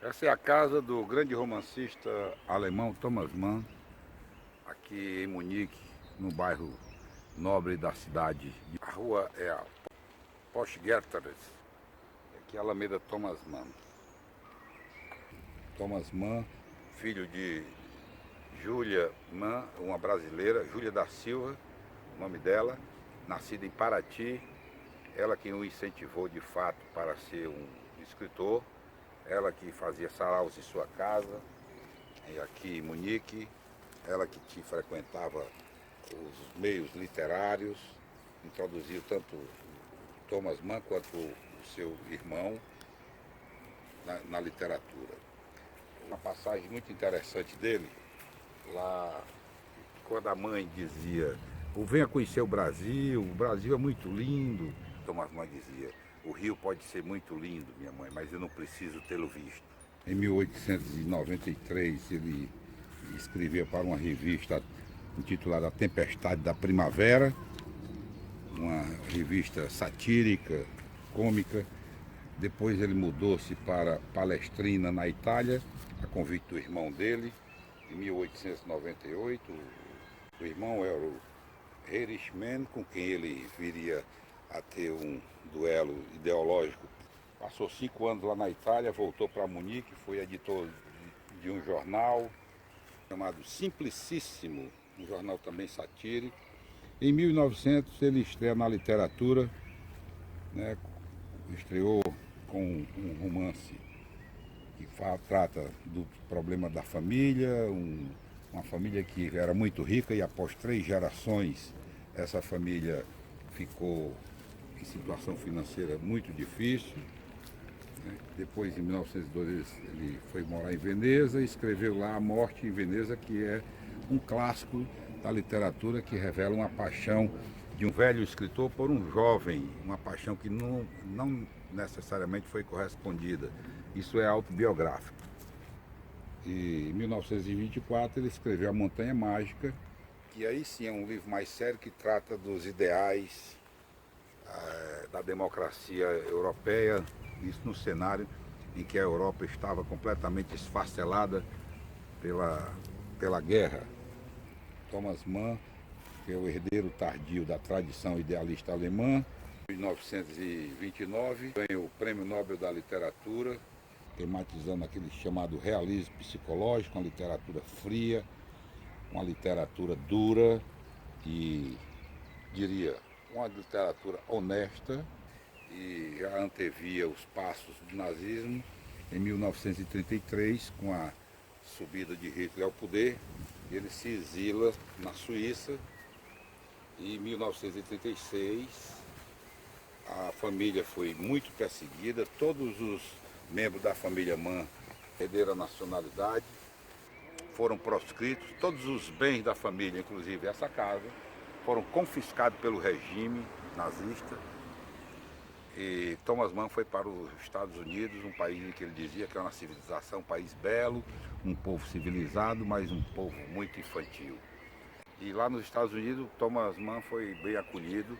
Essa é a casa do grande romancista alemão Thomas Mann, aqui em Munique, no bairro nobre da cidade. A rua é a Postgärtnerstraße, aqui é a Alameda Thomas Mann. Thomas Mann, filho de Júlia Mann, uma brasileira, Júlia da Silva, o nome dela, nascida em Paraty, ela que o incentivou de fato para ser um escritor, ela que fazia saraus em sua casa, aqui em Munique, ela que frequentava os meios literários, introduziu tanto Thomas Mann quanto o seu irmão na literatura. Uma passagem muito interessante dele, lá quando a mãe dizia: venha conhecer o Brasil é muito lindo. Thomas Mann dizia: o Rio pode ser muito lindo, minha mãe, mas eu não preciso tê-lo visto. Em 1893 ele escrevia para uma revista intitulada A Tempestade da Primavera, uma revista satírica, cômica. Depois ele mudou-se para Palestrina, na Itália, a convite do irmão dele, em 1898. O irmão era o Erich Mann, com quem ele viria a ter um duelo ideológico. Passou 5 anos lá na Itália, voltou para Munique, foi editor de um jornal chamado Simplicíssimo, um jornal também satírico. Em 1900 ele estreia na literatura, né, estreou com um romance que trata do problema da família, uma família que era muito rica e após 3 gerações essa família ficou em situação financeira muito difícil. Depois, em 1912, ele foi morar em Veneza e escreveu lá A Morte em Veneza, que é um clássico da literatura que revela uma paixão de um velho escritor por um jovem, uma paixão que não necessariamente foi correspondida. Isso é autobiográfico. E em 1924 ele escreveu A Montanha Mágica, que aí sim é um livro mais sério que trata dos ideais da democracia europeia, isso no cenário em que a Europa estava completamente esfacelada pela guerra. Thomas Mann, que é o herdeiro tardio da tradição idealista alemã, em 1929 ganhou o Prêmio Nobel da Literatura, tematizando aquele chamado realismo psicológico, uma literatura fria, uma literatura dura e, diria, uma literatura honesta, e já antevia os passos do nazismo. Em 1933, com a subida de Hitler ao poder, ele se exila na Suíça. E em 1936 a família foi muito perseguida, todos os membros da família Mann perderam a nacionalidade, foram proscritos, todos os bens da família, inclusive essa casa, foram confiscados pelo regime nazista. E Thomas Mann foi para os Estados Unidos, um país em que ele dizia que é uma civilização, um país belo, um povo civilizado, mas um povo muito infantil. E lá nos Estados Unidos, Thomas Mann foi bem acolhido,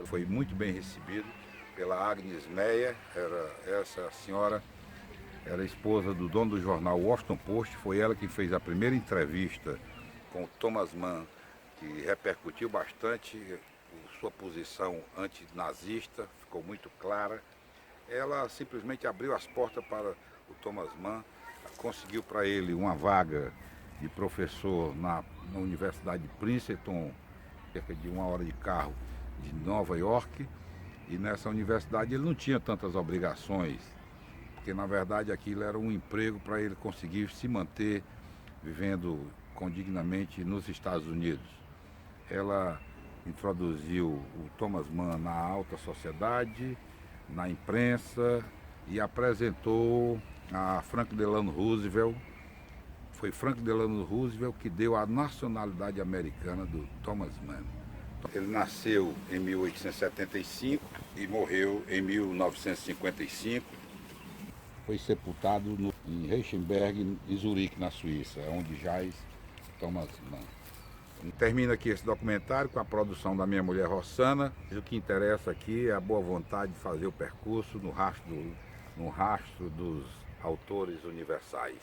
foi muito bem recebido pela Agnes Meyer. Essa senhora era esposa do dono do jornal Washington Post, foi ela que fez a primeira entrevista com Thomas Mann, que repercutiu bastante. Sua posição antinazista ficou muito clara. Ela simplesmente abriu as portas para o Thomas Mann, conseguiu para ele uma vaga de professor na Universidade de Princeton, cerca de 1 hora de carro de Nova York. E nessa universidade ele não tinha tantas obrigações, porque na verdade aquilo era um emprego para ele conseguir se manter vivendo condignamente nos Estados Unidos. Ela introduziu o Thomas Mann na alta sociedade, na imprensa, e apresentou a Franklin Delano Roosevelt. Foi Franklin Delano Roosevelt que deu a nacionalidade americana do Thomas Mann. Ele nasceu em 1875 e morreu em 1955. Foi sepultado em Reichenberg, em Zurique, na Suíça, onde jaz Thomas Mann. Termina aqui esse documentário com a produção da minha mulher Rossana. O que interessa aqui é a boa vontade de fazer o percurso no rastro dos autores universais.